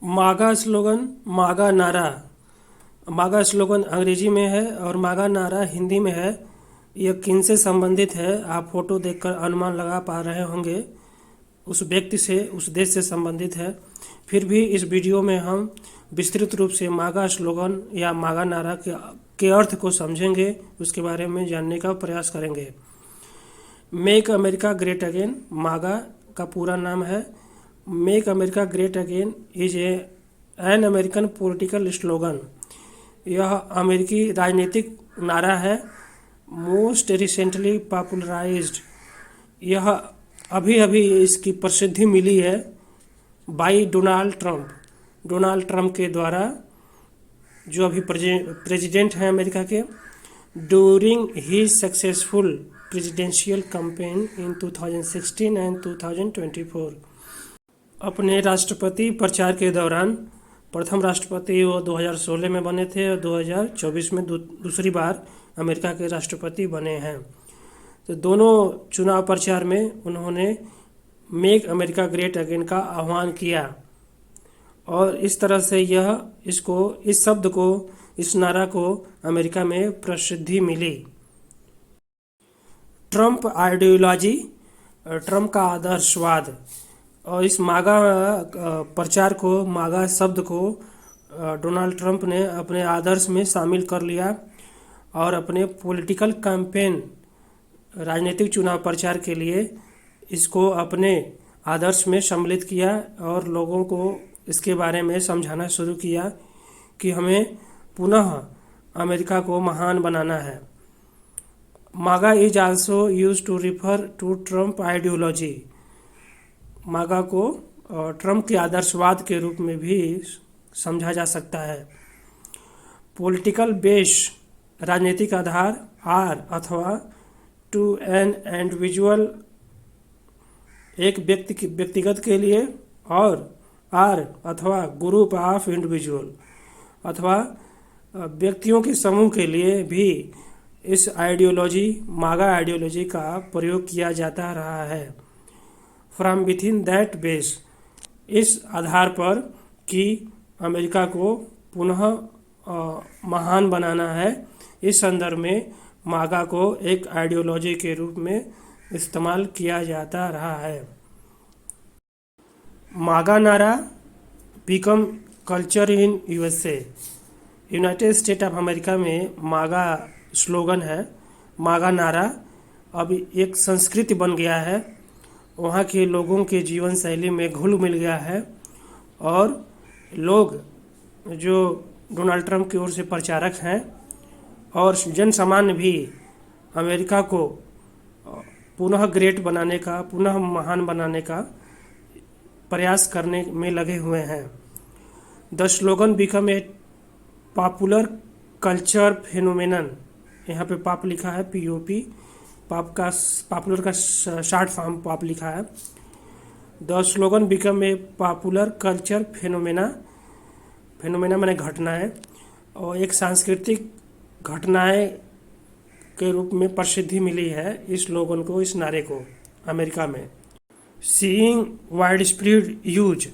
मागा स्लोगन, मागा नारा। मागा स्लोगन अंग्रेजी में है और मागा नारा हिंदी में है। यह किन से संबंधित है आप फोटो देखकर अनुमान लगा पा रहे होंगे। उस व्यक्ति से, उस देश से संबंधित है। फिर भी इस वीडियो में हम विस्तृत रूप से मागा स्लोगन या मागा नारा के अर्थ को समझेंगे, उसके बारे में जानने का प्रयास करेंगे। मेक अमेरिका ग्रेट अगेन, मागा का पूरा नाम है make America great again is an American political slogan. यह अमेरिकी राजनीतिक नारा है। मोस्ट रिसेंटली पॉपुलराइज्ड, यह अभी अभी इसकी प्रसिद्धि मिली है by Donald Trump. Donald Trump के द्वारा, जो अभी प्रेसिडेंट हैं अमेरिका के, during he successful presidential campaign in 2016 and 2024। अपने राष्ट्रपति प्रचार के दौरान, प्रथम राष्ट्रपति वो 2016 में बने थे और 2024 में दूसरी बार अमेरिका के राष्ट्रपति बने हैं। तो दोनों चुनाव प्रचार में उन्होंने मेक अमेरिका ग्रेट अगेन का आह्वान किया और इस तरह से इस शब्द को, इस नारा को अमेरिका में प्रसिद्धि मिली। ट्रंप आइडियोलॉजी, ट्रंप का आदर्शवाद। और इस मागा प्रचार को, मागा शब्द को डोनाल्ड ट्रंप ने अपने आदर्श में शामिल कर लिया और अपने पॉलिटिकल कैंपेन, राजनीतिक चुनाव प्रचार के लिए इसको अपने आदर्श में सम्मिलित किया और लोगों को इसके बारे में समझाना शुरू किया कि हमें पुनः अमेरिका को महान बनाना है। MAGA is also use to refer to Trump ideology. MAGA को ट्रंप के आदर्शवाद के रूप में भी समझा जा सकता है। पॉलिटिकल बेस, राजनीतिक आधार, आर अथवा टू एन इंडिविजुअल, एक व्यक्तिगत के लिए, और आर अथवा ग्रुप ऑफ इंडिविजुअल अथवा व्यक्तियों के समूह के लिए भी इस आइडियोलॉजी, मागा आइडियोलॉजी का प्रयोग किया जाता रहा है। From with in that base, इस आधार पर कि अमेरिका को पुनः महान बनाना है, इस संदर्भ में मागा को एक आइडियोलॉजी के रूप में इस्तेमाल किया जाता रहा है। मागा नारा become culture in USA. United state of America में मागा स्लोगन है, मागा नारा अब एक संस्कृति बन गया है, वहाँ के लोगों के जीवन शैली में घुल मिल गया है और लोग जो डोनाल्ड ट्रंप की ओर से प्रचारक हैं और जन सामान्य भी अमेरिका को पुनः ग्रेट बनाने का, पुनः महान बनाने का प्रयास करने में लगे हुए हैं। The slogan become a popular culture phenomenon. यहाँ पे पॉप लिखा है, POP, पॉप का पॉपुलर का शॉर्ट फॉर्म पॉप लिखा है। The slogan become a popular culture phenomena. Phenomena माने घटना है और एक सांस्कृतिक घटनाएं के रूप में प्रसिद्धि मिली है इस स्लोगन को, इस नारे को अमेरिका में। सीइंग वाइड स्प्रेड यूज,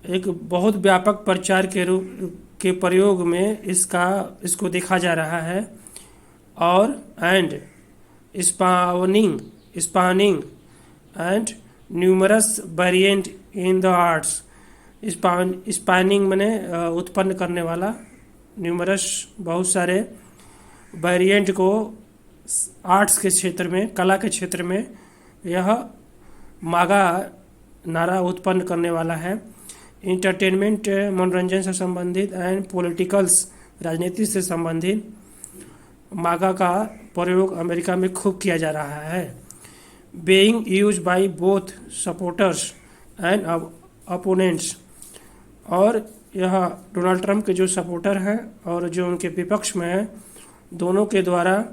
एक बहुत व्यापक प्रचार के रूप के प्रयोग में इसको देखा जा रहा है। और and spanning and numerous variant in the arts. Spanning माने उत्पन्न करने वाला, न्यूमरस बहुत सारे, वेरिएंट को आर्ट्स के क्षेत्र में, कला के क्षेत्र में यह मागा नारा उत्पन्न करने वाला है। इंटरटेनमेंट, मनोरंजन से संबंधित, एंड पॉलिटिकल्स, राजनीति से संबंधित मागा का प्रयोग अमेरिका में खूब किया जा रहा है। Being use by both supporters and opponents, और यह डोनाल्ड ट्रंप के जो सपोर्टर हैं और जो उनके विपक्ष में हैं, दोनों के द्वारा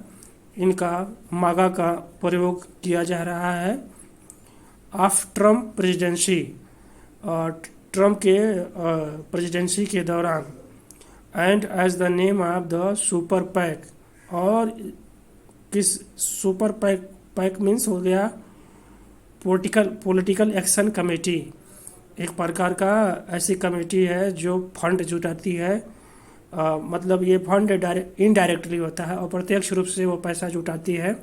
इनका मागा का प्रयोग किया जा रहा है। ऑफ ट्रंप प्रेसिडेंसी, ट्रंप के प्रेसिडेंसी के दौरान। And as the name of the super PAC, और किस सुपर पैक मीन्स हो गया पॉलिटिकल एक्शन कमेटी, एक प्रकार का ऐसी कमेटी है जो फंड जुटाती है। मतलब ये फंड इनडायरेक्टली होता है, अप्रत्यक्ष रूप से वो पैसा जुटाती है।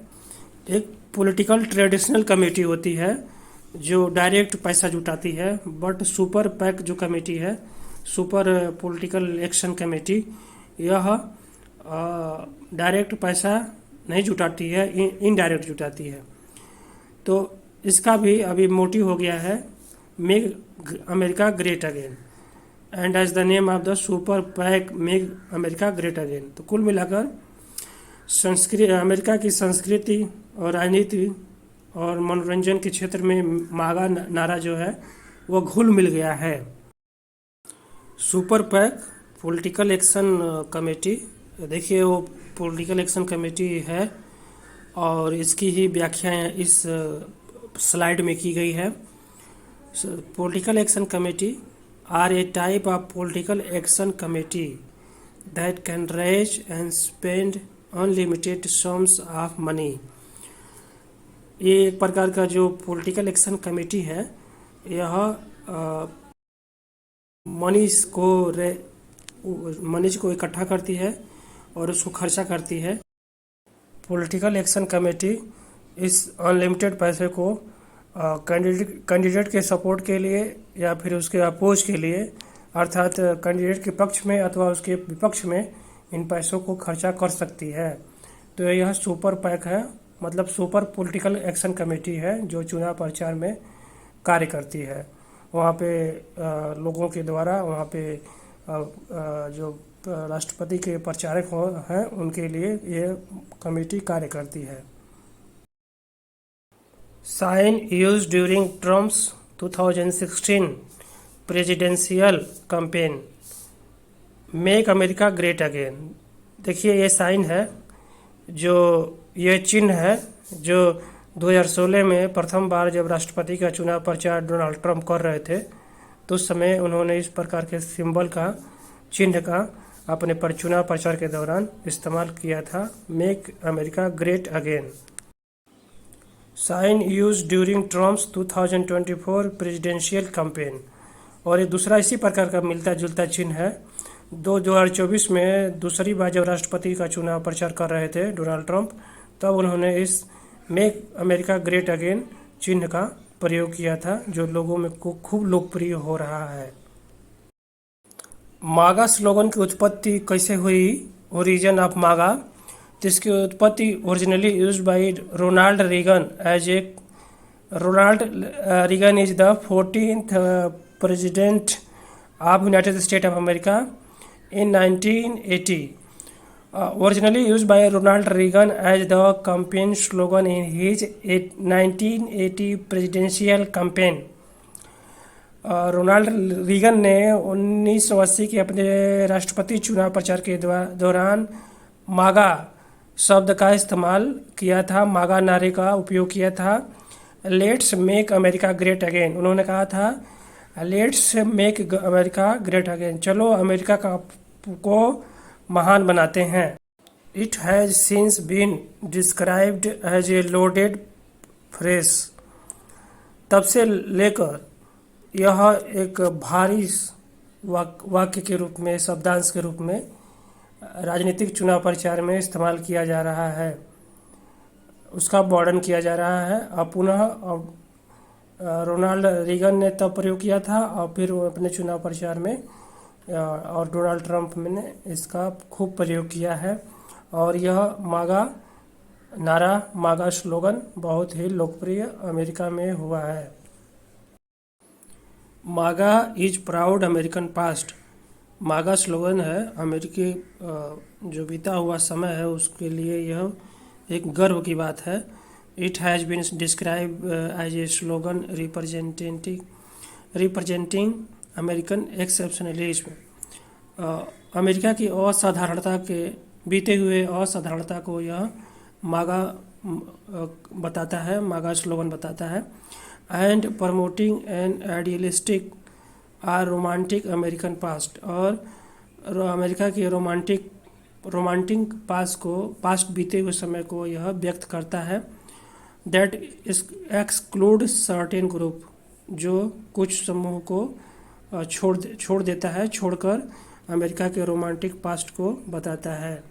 एक पॉलिटिकल ट्रेडिशनल कमेटी होती है जो डायरेक्ट पैसा जुटाती है, बट सुपर पैक जो कमेटी है, सुपर पॉलिटिकल एक्शन कमेटी, यह डायरेक्ट पैसा नहीं जुटाती है, इनडायरेक्ट जुटाती है। तो इसका भी अभी मोटिव हो गया है make America great again, and as the name of the super PAC make America great again. तो कुल मिलाकर अमेरिका की संस्कृति और राजनीति और मनोरंजन के क्षेत्र में मागा नारा जो है वो घुल मिल गया है। Super pack political action committee, देखिए वो पॉलिटिकल एक्शन कमेटी है और इसकी ही व्याख्या इस स्लाइड में की गई है। Political action committee are a type of political action committee that can raise and spend unlimited sums of money. ये एक प्रकार का जो पॉलिटिकल एक्शन कमेटी है, यह मनीष को इकट्ठा करती है और उसको खर्चा करती है। पॉलिटिकल एक्शन कमेटी इस अनलिमिटेड पैसे को कैंडिडेट के सपोर्ट के लिए या फिर उसके अपोज के लिए, अर्थात कैंडिडेट के पक्ष में अथवा उसके विपक्ष में इन पैसों को खर्चा कर सकती है। तो यह सुपर पैक है, मतलब सुपर पॉलिटिकल एक्शन कमेटी है जो चुनाव प्रचार में कार्य करती है। वहाँ पे लोगों के द्वारा वहाँ पे जो राष्ट्रपति के प्रचारक हैं उनके लिए ये कमेटी कार्य करती है। Sign use during Trump's 2016 presidential campaign make America great again. देखिए ये साइन है, जो ये चिन्ह है जो 2016 में प्रथम बार जब राष्ट्रपति का चुनाव प्रचार डोनाल्ड ट्रंप कर रहे थे तो उस समय उन्होंने इस प्रकार के सिंबल का, चिन्ह का अपने चुनाव प्रचार के दौरान इस्तेमाल किया था, make America great again. Sign use during Trump's 2024 presidential campaign, और ये दूसरा इसी प्रकार का मिलता जुलता चिन्ह है। 2024 में दूसरी बार जब राष्ट्रपति का चुनाव प्रचार कर रहे थे डोनाल्ड ट्रंप, तब उन्होंने इस मेक अमेरिका ग्रेट अगेन चिन्ह का प्रयोग किया था, जो लोगों में खूब लोकप्रिय हो रहा है। मागा स्लोगन की उत्पत्ति कैसे हुई? ओरिजिन ऑफ मागा, जिसकी उत्पत्ति originally used by Ronald Reagan as a Ronald Reagan is the 14th president of United States of America in 1980. Originally used by Ronald Reagan as the campaign slogan in his 1980 presidential campaign. Ronald Reagan ने 1980 के अपने राष्ट्रपति चुनाव प्रचार के दौरान मागा शब्द का इस्तेमाल किया था, मागा नारे का उपयोग किया था। Let's make America great again, उन्होंने कहा था let's make America great again, चलो अमेरिका को महान बनाते हैं। It has since been described as a loaded phrase, तब से लेकर यह एक भारी वाक्य के रूप में, शब्दांश के रूप में राजनीतिक चुनाव प्रचार में इस्तेमाल किया जा रहा है, उसका वर्णन किया जा रहा है। अब पुनः रोनाल्ड रीगन ने तब प्रयोग किया था और फिर वो अपने चुनाव प्रचार में और डोनाल्ड ट्रंप ने इसका खूब प्रयोग किया है, और यह मागा नारा, मागा स्लोगन बहुत ही लोकप्रिय अमेरिका में हुआ है। MAGA is proud American past, मागा स्लोगन है अमेरिकी जो बीता हुआ समय है उसके लिए यह एक गर्व की बात है। It has been describe as a slogan representing American exceptionalism, America की असाधारणता के, बीते हुए असाधारणता को यह मागा बताता है, मागा स्लोगन बताता है। And promoting an idealistic or romantic American past, और अमेरिका के रोमांटिक पास्ट बीते हुए समय को यह व्यक्त करता है। दैट एक्सक्लूड सर्टेन ग्रुप, जो कुछ समूह को छोड़ देता है, छोड़कर अमेरिका के रोमांटिक पास्ट को बताता है।